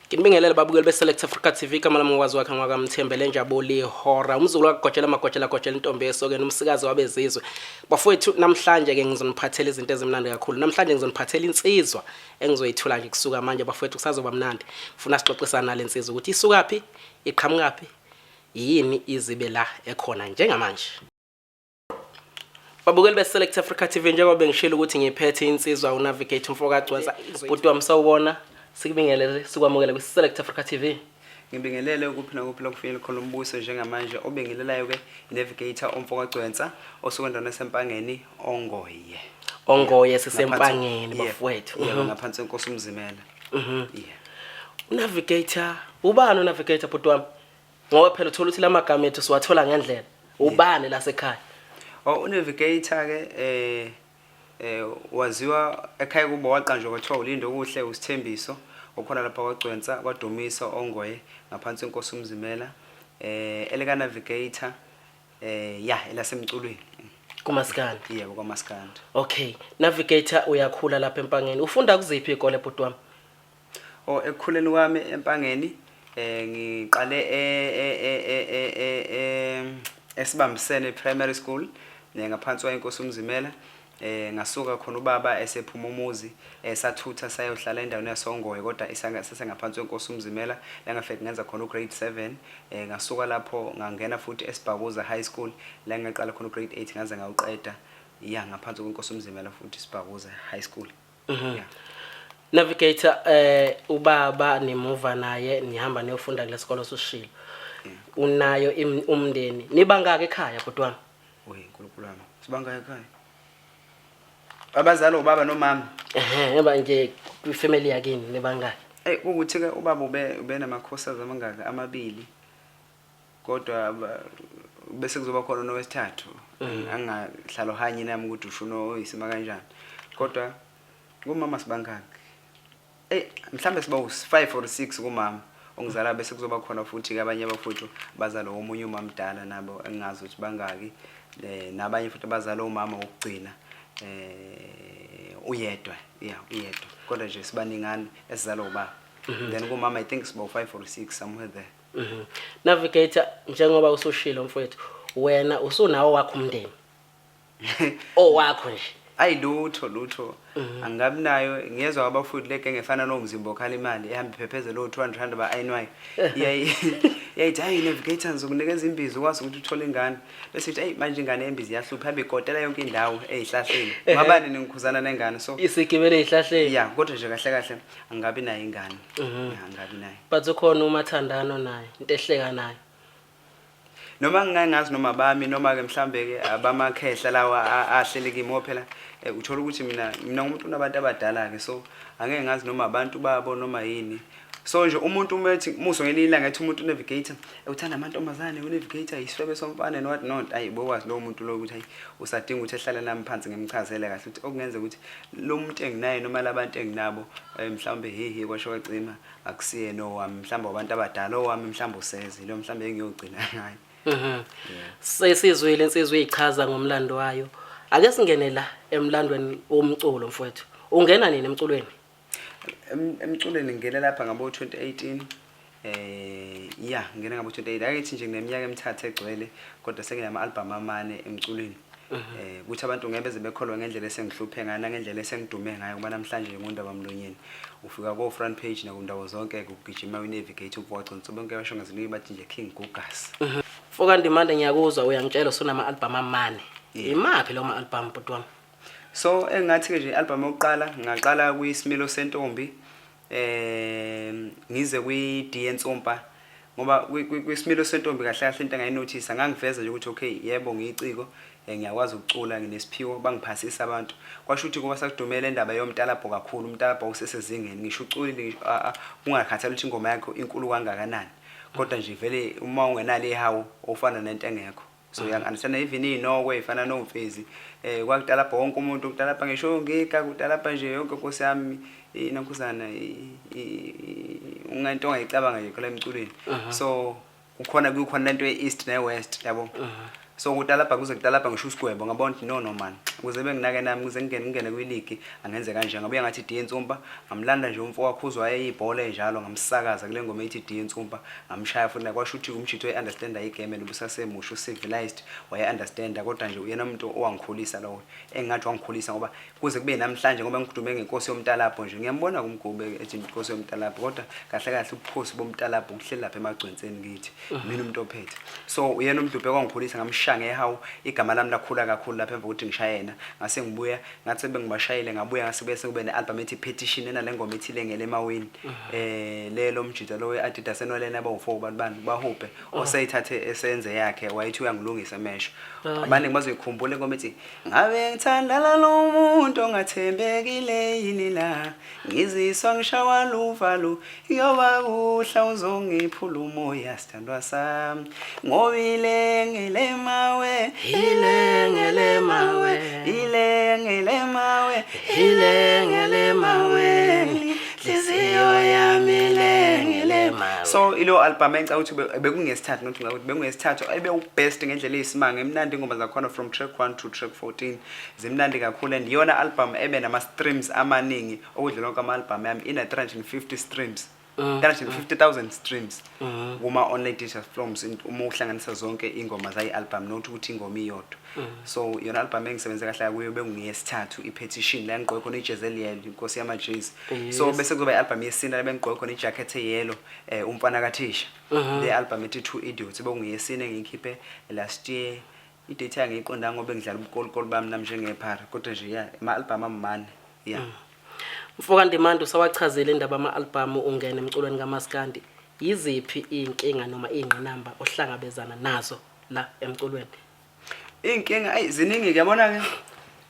Ngibingelele babukeli beSelect Africa TV kamala mngwazi wakhe ngwakamthembele njaboli hora umzulu wakugojela amagojela intombi esokeni umsikazi wabezizwe bafowethu namhlanje ke ngizoniphathela izinto ezimnandi kakhulu namhlanje ngizoniphathela insizwa engizoyithula nje kusuka manje bafowethu kusazoba mnandi ufuna sixoxisana nalensizwa ukuthi isukaphi iqhamukapi yini izibe la ekhona njengamanje babukeli beSelect Africa TV njengoba bengishilo ukuthi ngiphethe insizwa uNavigator umfokagcweza ubuthi wamsawubona sikubingelele sikwamukela kwiSelect Africa TV. Ngibingelele ukuphina kuphela khona umbuso njengamanje obengilelayo ke Navigator umfokagcwensa osukwendana sempangeni ongoye sisempangeni bafowethu ngaphansi kwenkosi umzimela. Navigator ubani uNavigator bhuti wami ngoba phela uthola ukuthi lamagama ethu siwathola ngendlela ubani la sekhaya uNavigator ke waziwa ekhaya kuba waqanjwa kwathiwa ulindo kuhle usithembiso okhona lapha kwagcwensa kwadumisa ongoye ngaphansi kwenkosi umzimela eleka Navigator elasemculweni kumaskandi yebo kumaskandi. Okay, Navigator uyakhula lapha empangeni ufunda kuziphi ikole bhuti wami? Ekukhuleni kwami empangeni ngiqale esibambisene primary school ngaphansi kwenkosi umzimela ngasuka khona ubaba esephuma umuzi sathutha sayohlala endaweni yaSongoye kodwa isengaphansi kwenkosi umzimela la ngafike ngenza khona grade 7 ngasuka lapho ngangena futhi eSibhakuza high school la ngaqala khona grade 8 ngaze ngawuqeda ngaphansi kwenkosi umzimela futhi eSibhakuza high school. Navigator ubaba nimuva naye nihamba niyofunda kulesikolo soshilo unayo umndeni nibangaka ekhaya bhuti wami? Nkulunkulu wami sibangaka ekhaya abazali ubaba nomama eba nje kwifamily yakini nebangaki ukuthi ke ubaba ube namakhosazi amangaka amabili kodwa bese kuzoba khona nowesithathu angahlalo hanye nami ukuthi ushuno oyisima kanjani kodwa kumama sibangaki mhlambe siba u5 or 6 kumama ongizala bese kuzoba khona futhi ke abanye abafowethu bazalo omunye umamdala nabo engazi ukuthi bangaki nabanye futhi abazala umama wokugcina uyedwa kodwa nje sibaningana esizalo ubaba then kumama I think siba u5 or 6 somewhere there. Navigator njengoba usushilo mfowethu wena usunawo wakho umndeni wakho nje lutho angabi nayo ngiyezwa abafuthi leke ngefana nomzimbo okhala imali ehamba iphepheze lo 200 ba ayinwayo yayithi hayi Navigator ngizokunikeza imbizo ukwazi ukuthi uthole ingane bese ithi manje ingane embizi yahlupha hambe igotela yonke indawo ezihlahleni ngabani ningikhuzana nengane so isigibele ezihlahleni kodwa nje kahle angabi nayo ingane angabi nayo but ukhona umathandano naye into ehleka naye noma ngingazi noma bami noma ke mhlambe ke abamakhehla lawa ahlele kimi phela uthola ukuthi mina umuntu unabantu abadala ke so angeke ngazi noma abantu babo noma yini so nje umuntu umethi muso ngelilanga ethi umuntu uNavigator uthanda amantombazane uNavigator isifebe somfana not ayibokwazi lo muntu lo ukuthi hayi usadinga ukuthi ehlala nami phansi ngemchazele kahle ukuthi okungenza ukuthi lo muntu enginaye noma labantu enginabo mhlambe kwasho kwacima akusiye no wami mhlambe abantu abadala owami mhlambe usezi lo mhlambe engiyogcina ngaye. Sesizwile insizwe Echaza ngomlando wayo ake singene la emlandweni womculo mfowethu ungena nini emculweni? Emculweni ngene lapha ngabo 2018 ngene ngabo 28 akithi nje ngineminyaka emithathu egcwele kodwa senginama album amane emculweni ukuthi abantu ngebeze bekholwa ngendlela esengihluphe ngana ngendlela esengidume ngayo kuba namhlanje ngundaba mlonyeni ufika ko front page nakundawo zonke ukugijima uNavigator ubugcona bonke basho ngazini bathi nje King Gugas. Foka ndimande ngiyakuzwa uyangitshela sonama album amane imaphi lo ma album bhuti wami? So engathi ke nje album yokuqala ngaqala kwiSimilo sentombi ngize kwi Nsompa ngoba kwiSimilo sentombi kahle kahle into engayinothisa ngangiveza nje ukuthi okay yebo ngiyiciko ngiyakwazi ukucula nginesiphiwo bangiphasisa abantu kwasho ukuthi kuba sakudumela indaba yomtalabho kakhulu umtalabho usesezingeni ngisho uculile ungakhathali ukuthi ingoma yakho inkulu kangakanani kodwa nje vele uma ungenali ihawu ofana nento engekho so understand even inokwe ifana nomfezi kwakutalabha wonke umuntu ukutalabha ngisho ngika kutalabha nje yonke Nkosi yami inankuzana unganto ongayicabanga nje kule emculweni so kukhona lento yeEast neWest yabo so kutalabha kuze kutalabha ngisho sgwebo ngabona no man ukuze benginake nami ukuze ngingene kwiligi angenze kanje ngabuya ngathi D Nsumpa ngamlanda nje umfowakhe uzwaye ibhola enjalo ngamsakaza kule ngoma ethi D Nsumpa ngamshaya futhi kwasho ukuthi umjito we-understanda igame nobusasemusha u-civilized waye-understanda kodwa nje uyena umuntu owangikhulisa lowo engathi wangikhulisa ngoba kuze kube namhlanje ngoba ngikhulume ngenkosi yomtalapho nje ngiyambona kuMgube ethi inkosi yomtalapho kodwa kahle kahle ubukhosi bomtalapho kuhleli lapha emagcwenseni kithi mina umuntu ophethe so uyena umuntu obekwangikhulisa ngamshaya ngehawu igama lami lakhula kakhulu lapha emva ukuthi ngishaye ngase ngibuya ngathi bengibashayile ngabuya ngase bese kube ne-album ethi petition ena lengoma ethi lengele emaweni lelo mjida lo we-Adidas enolena abawu4 bantu bahuphe osayithathe esenze yakhe wayithi uyangilungisa mesho abaningi bazoyikhumbula ingoma ethi ngabe ngithandana lo muntu ongathembekile yini la ngiziswa ngishawa luvalo yoba kuhla uzongiphula umoya sithandwa sami ngobile ngelemawe Ilengele mawe, ilengele mawe ilengele mawe, hliziyo yami ilengele mawe. So ilo album engicabanga ukuthi bekungesithathu nokuthi ngicabanga ukuthi bekungesithathu ebe ubest ngendlela eyisimanga emnandi ingoma zakhona from track 1 to track 14 zimnandi kakhulu and iyona album ebe nama streams amaningi okudlula konke ama album yami ina 350 streams 350,000 streams kuma online digital platforms uma uhlanganisa zonke ingoma zayi album not ukuthi ingoma iyodwa so yona album engisebenze kahle kuyo bekungiyesithathu ipetition la ngigqoke khona ijazeli yellow inkosi yama jazz so bese kuzoba ialbum yesine la bengigqoke khona ijacket eyellow umfana kaThisha le album ethi Two Idiots bekungiyesine ngikhiphe last year idate yangiyiqonda ngoba ngidlala ubukolokolo bami nami njengephara kodwa nje ya ama album amane yeah Mfoka Ndimando usawachazile indaba ama-album ungena emculweni kaMaskandi. Yiziphi inkinga noma ingqinamba ohlangabezana nazo la emculweni? Inkinga ayiziningi ngiyabona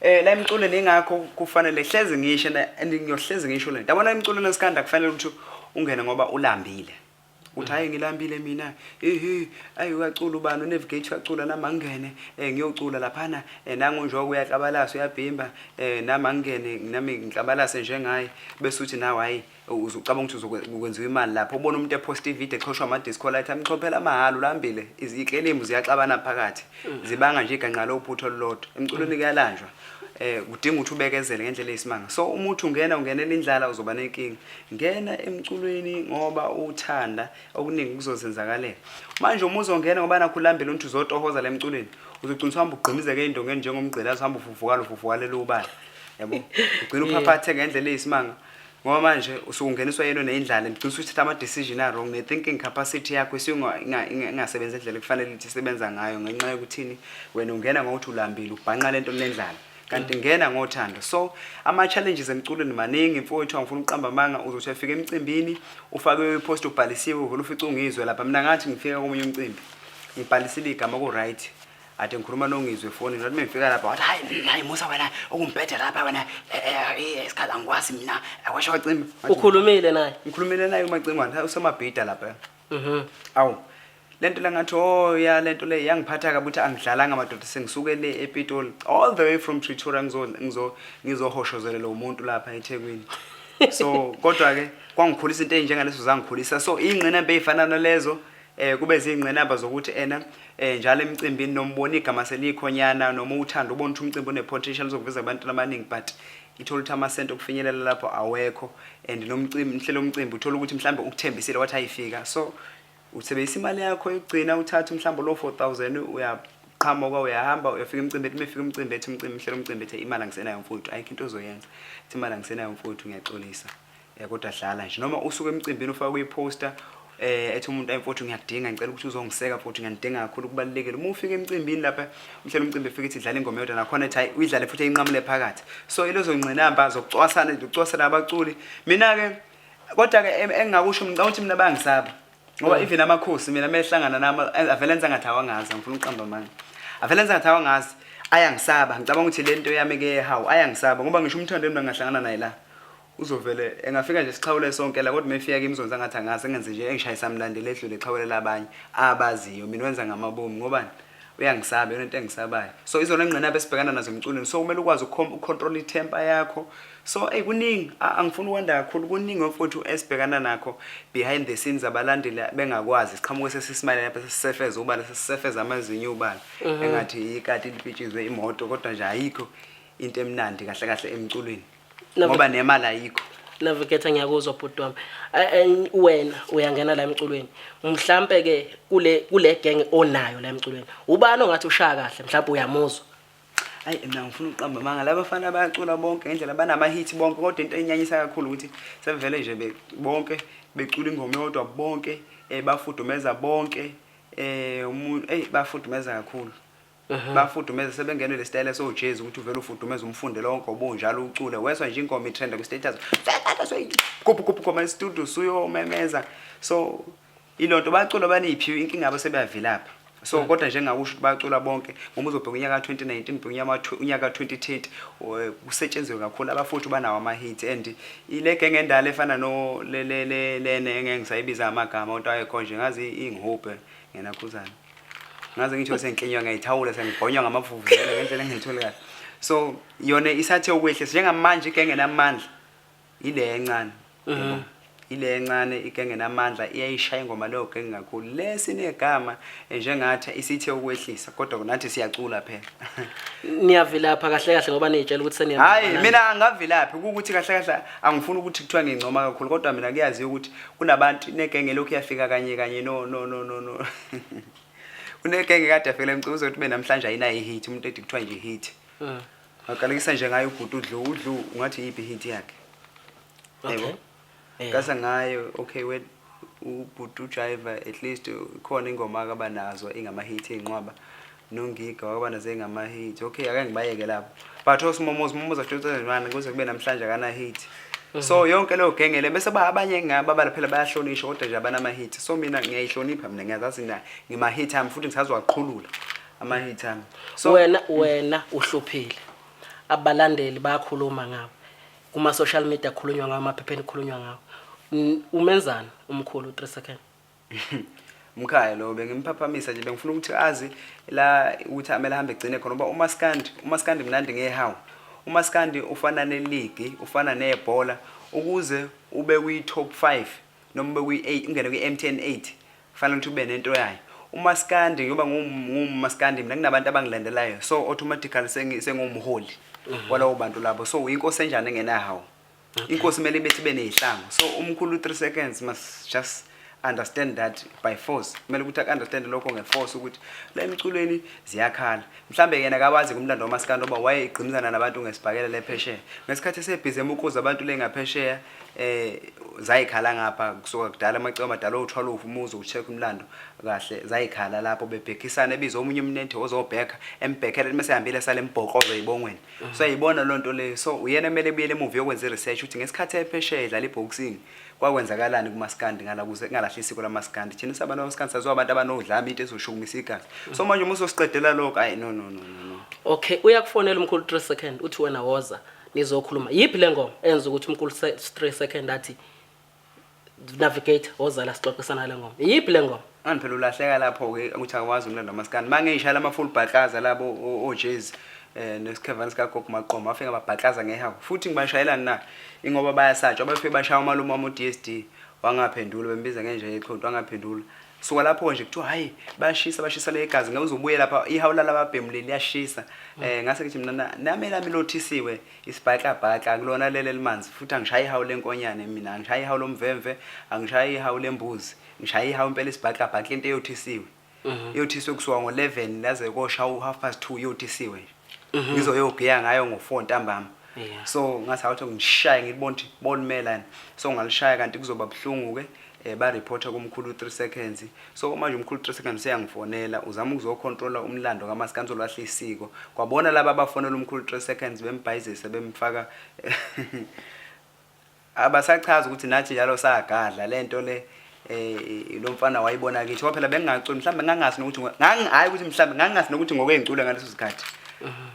ke la emculweni ingakho kufanele hleze ngisho ngiyohleze ngisho le. Yabona emculweni esikanda kufanele ukuthi ungene ngoba ulambile. Uthi hayi ngilambile mina ayi uyacula ubani uNavigator uyacula nami angene ngiyocula laphana nangu nje okuyaklabalasa uyabhimba nami angene nami ngiklabalase njengaye bese uthi nawe hayi uzucabanga ukuthi uzokwenziwa imali lapho ubona umuntu epost ivideo eqhoshwa ama disco light amchophela amahalo ulambile iziklelimu ziyaxabana phakathi zibanga nje iganqa lophutho lolodwa emculweni kuyalanjwa kudinga ukuthi ubekezele ngendlela eyisimanga so umuntu ungenela indlala uzoba nenkinga ngena emculweni ngoba uthanda okuningi kuzosenzakalela manje uma uzongena ngoba nakhulambile ukuthi uzotohoza la emculweni uzogcina uhamba ugqimizeke indongeni njengomgqilazi uhamba ufufukalela ubala yabo ugcina uphaphathe ngendlela eyisimanga ngoba manje usungeniswa yena neindlala ngicisa ukuthi ama decision are wrong ne thinking capacity yakho ingasebenza indlela kufanele ukuthi isebenza ngayo ngenxa yokuthini wena ungena ngokuthi ulambile ubhanqa lento lendlala kanti ngena ngothando so ama challenges emculweni maningi mfowethu angifuna uqamba manga uzothi afike emcimbini ufake ipost ubhalisiwe uvula ufica ungizwe lapha mina ngathi ngifika komunye umcimbi ngibhalisile igama ku right ade ngikhuluma nongizwe phone ngathi mengifika lapha wathi hayi Musa wena okumphethe lapha wena isikhala ngikwazi mina akwasho wacimba Ukhulumile naye? ngikhulumile naye umacingwane usemabhida lapha awu lento la ngathi oh ya lento le yangiphatha kabi ukuthi angidlalanga amadoda sengisukele ePitoli all the way from Pretoria ngizohoshozela lo muntu lapha eThekwini so kodwa ke kwangikhulisa into enjengalezo zangikhulisa so ingqinamba ezifana nalezo kube zingqinamba zokuthi njalo emcimbini nombona igama selikhonyana noma uthanda ubona ukuthi umcimbi une potential zokuveza abantu abaningi but ithola ukuthi amasento okufinyelela lapho awekho and nomcimbi inhlelo umcimbi uthola ukuthi mhlambe ukuthembisile wathi ayifika so usebenzisa imali yakho yokugcina uthatha mhlambe lo 4000 uyaqhamuka uyahamba uyafika emcimbini mefika umcimbi ethi umcimbi inhlelo umcimbi ethi imali angisenayo mfowethu ayikho into ozoyenza ethi imali angisenayo mfowethu ngiyaxolisa kodwa dlala nje noma usuke emcimbini ufaka iposter ethi umuntu ayimfowethu ngiyakudinga ngicela ukuthi uzongiseka futhi ngiyadinga kakhulu kubalekile uma ufika emcimbini lapha umhlelo umcimbi efika ethi idlala ingoma yodwa nakhona ethi uyidlale futhi eyinqamule phakathi so ilezo ngcinamba zokucwasana zokucwasela abaculi mina ke kodwa ke engingakusho ngicabanga ukuthi mina bangisaba ngoba even amakhosi mina mehlangana nami avelenza ngathi awangazi ngifuna uqamba manje avelenza ngathi awangazi ayangisaba ngicabanga ukuthi lento yami ke hawu ayangisaba ngoba ngisho umthando mina ngahlangana naye la uzovele engafika nje sixhawule sonke la kodwa mefika imizonza ngathi angazi engenze nje engishayisa mlandela edlule xhawulela abanye abaziyo mina wenza ngamabomu ngobani uyangisaba yona into engisabayo so izona ngqinamba esibhekana nazo emculweni so kumele ukwazi ukucontrol itemper yakho so kuningi angifuni ukwanda kakhulu kuningi mfowethu esibhekana nakho behind the scenes abalandeli bengakwazi siqhamuke sesisimile lapha sesifeza ubala sesifeza amazinyo ubala engathi ikati lipitshizwe imoto kodwa nje ayikho into emnandi kahle kahle emculweni Navi- ngoba nemali ayikho. Navigator ngiyakuzwa bhuti wami. Wena uyangena la emculweni. Mhlambe ke kule gang onayo la emculweni. Ubani ongathi ushaya kahle mhlawumbe uyamuzwa. Hayi mina ngifuna uqamba manga laba bafana bayacula bonke ngendlela banama hit bonke kodwa into enyanyisa kakhulu ukuthi sevele nje bonke becula ingoma yodwa bonke bafudumeza bonke umuntu bafudumeza kakhulu. Bafudumeza sebengena le style so jazz ukuthi uvela ufudumeza umfunde lonke obunjalo ucule weswa nje ingoma itrend ku status kuphu koma studio suyo memeza so ilonto bacula baniphi inkinga abo sebayavilapha. So kodwa njengakusho ukuthi bacula bonke ngoba uzobheka unyaka 2019 ubheka unyaka 2030 kusetshenzwe kakhulu abafuthi banawo ama hits and ile gang endala efana no lene engisayibiza amagama onto ayekho nje ngazi ingihubhe ngenakhuzana ngaze ngitho senklinywa ngayithawula sengibhonywa ngamavuvuzela ngendlela engithole kahle. So yona isathe ukwehlisa njengamanje igenge namandla ile encane ile encane igenge namandla iyayishaya ingoma leyo genge kakhulu lesinegama njengathi isithe ukwehlisa kodwa nathi siyacula phela. Niyavilapha kahle kahle ngoba niyitshela ukuthi seniyama. Hayi mina angavilaphi ukuthi kahle kahle angifuni ukuthi kuthiwa ngincoma kakhulu kodwa mina kuyazi ukuthi kunabantu negenge lokhu yafika kanye no kunegenge kade afela emcuzo ukuthi benamhlanje ayinayo hit umuntu ethi kuthiwa nje hit. Akalekisa nje ngayo ubhuti udlu ungathi yipi hit yakhe. Okay. Kasa ngayo okay we ubhuti ujive at least khona ingoma akabanazo ingama hit enqwaba nongiga wakabanazo engama hit okay ake ngibayeke lapho but Smomoza 2001 kuze kube namhlanje akana hit. So yonke leyo gengele bese abanye ngaba phela bayahlonisha kodwa nje abanama hit. So mina ngiyayihlonipha mina ngiyazazi na ngima hit ami futhi ngisazwaqhulula ama hit ami. So wena uhluphile. Abalandeli bayakhuluma ngabo. Kuma social media khulunywa ngama phepheni khulunywa ngabo. Umenzana umkhulu 3 seconds. Mkhaya lo bengimphaphamisha nje bengifuna ukuthi azi la ukuthi amela hambe egcine khona ngoba umaskandi mnandi ngehawu. Umaskandi ufana neleague ufana nebhola ukuze ube kwi top 5 noma ube kwi 8 ungene kwi MTN 8 kufanele ukuthi ube nento yayo. Umaskandi ngoba ngumaskandi mina kunabantu abangilandelayo so automatically sengumholi walawo bantu labo so inkosi enjani engenahawu. Inkosi kumele bethi benehlango so umkhulu 3 seconds must just understand that by force kumele ukuthi understand lokho ngeforce ukuthi la emculweni ziyakhala mhlambe yena akawazi kumlando wamaskandi oba waye iqhimizana nabantu ngesibhakela lephesheya ngesikhathi sebhize umukuza abantu lengaphesheya zayikhala ngapha kusuka kudala amacebo amadala othwala uvumuzo ucheck umlando kahle zayikhala lapho bebhekisana ebiza omunye umnente ozobheka embhekela mase ehambile sale embhokozo ibongweni so ayibona lonto le so uyena kumele buyele emuvi yokwenza research ukuthi ngesikhathi ephesheya idlala iboxing kwakwenzakalani kumaskandi ngala kuze kungalahli isiko lamaskandi thina sabana amaskandi saziwa abantu abanodlame into ezoshukumisa igazi so manje uma usosiqedela lokho ayi no Okay uyakufonela umkhulu 3 seconds uthi wena woza nizokhuluma yipi lengoma enza ukuthi umkhulu 3 seconds athi Navigator woza la sixoxisana le ngoma yipi lengoma angiphela ulahleka lapho ke ukuthi akwazi umlando wamaskandi mangeyishala ama full bhakaza labo ojazz nesikevani sikagogo maqoma afika babhakaza ngehawu futhi ngibashayelana na ingoba bayasatshwa bafike bashaya umalume wamo DSD wangaphendula bembiza ngenje eqhonto wangaphendula suka lapho nje kuthiwa hayi bashisa le igazi ngeke ubuye lapha ihawula lababhemleli yashisa ngase ngithi mina nami lami lothisiwe isibhakabhaka kulona lele limanzi futhi angishaya ihawu lenkonyane mina angishaya ihawu lomvemve angishaya ihawu lembuzi ngishaya ihawu impela isibhakabhaka into eyothisiwe yothiswe kusuka ngo11 laze kosha u2:30 yothisiwe ngizoyogiya ngayo ngo4 ntambama so ngase awuthi ngishaye ngibona ukuthi bonmelane so ngalishaya kanti kuzoba buhlungu ke ba reporter kumkhulu 3 seconds so manje umkhulu 3 seconds seyangifonela uzama ukuzocontrola umlando kamaskandi olwahla isiko kwabona laba abafonela umkhulu 3 seconds bembhayizise bemfaka abasachaza ukuthi nathi njalo sagadla lento le lo mfana wayibona kithi phela bengingaculi mhlambe ngangazi nokuthi hayi ukuthi mhlambe ngangazi nokuthi ngokwengicule ngaleso sikhathi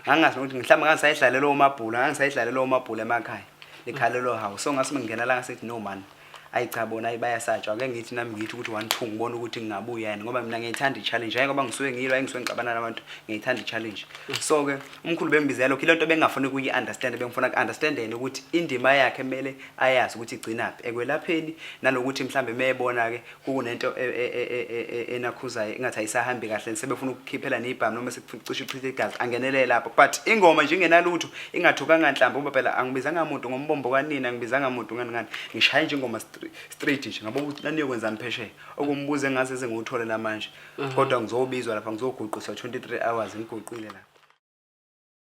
ngangazi nokuthi mhlambe ngangisayidlalela omabhula ngangisayidlalela omabhula emakhaya ikhalelo hawo so ngase ngingena la ngasethi no man ayicha bona bayasatshwa ake ngithi nami ngithi ukuthi 1 2 ngibona ukuthi ngingabuya yani ngoba mina ngiyithanda i-challenge hayi ngoba ngisuke ngiyilwa engisuke ngixabana nabantu ngiyithanda i-challenge so ke umkhulu bengibizela lokho into bengafuni ukuyi-understand bengifuna ku-understand yena ukuthi indima yakhe kumele ayazi ukuthi igcinaphi ekwelapheni nalokuthi mhlambe meyebona ke kunento enakhuzayo engathi ayisahambi kahle sebefuna ukukhiphela nebhamu noma sekucishe ichithe igazi angenelele lapho but ingoma nje ingenalutho ingathukanga nhlambe ngoba phela angibizanga umuntu ngombombo kanina angibizanga umuntu ngani ngishaye nje ingoma straight nje ngabo ukuthi naniyokwenzani phesheya okumbuza engaze sengiwuthole namanje kodwa ngizobizwa lapha ngizoguqiswa 23 hours ngiguqile lapha